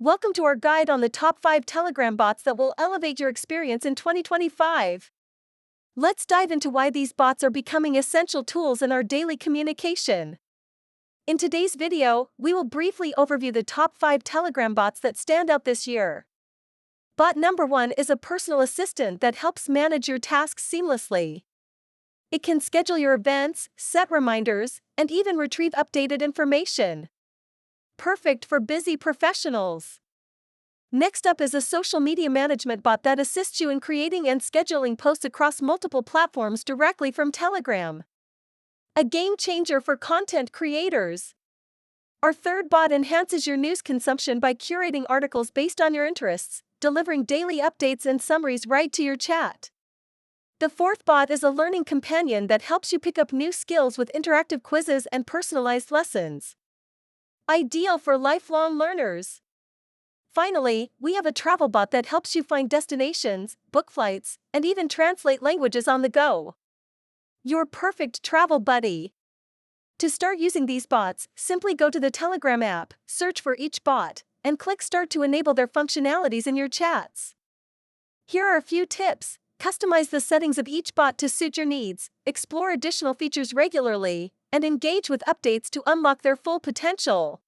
Welcome to our guide on the top 5 Telegram bots that will elevate your experience in 2025. Let's dive into why these bots are becoming essential tools in our daily communication. In today's video, we will briefly overview the top 5 Telegram bots that stand out this year. Bot number 1 is a personal assistant that helps manage your tasks seamlessly. It can schedule your events, set reminders, and even retrieve updated information. Perfect for busy professionals. Next up is a social media management bot that assists you in creating and scheduling posts across multiple platforms directly from Telegram. A game changer for content creators. Our third bot enhances your news consumption by curating articles based on your interests, delivering daily updates and summaries right to your chat. The fourth bot is a learning companion that helps you pick up new skills with interactive quizzes and personalized lessons. Ideal for lifelong learners. Finally, we have a travel bot that helps you find destinations, book flights, and even translate languages on the go. Your perfect travel buddy. To start using these bots, simply go to the Telegram app, search for each bot, and click Start to enable their functionalities in your chats. Here are a few tips. Customize the settings of each bot to suit your needs, explore additional features regularly, and engage with updates to unlock their full potential.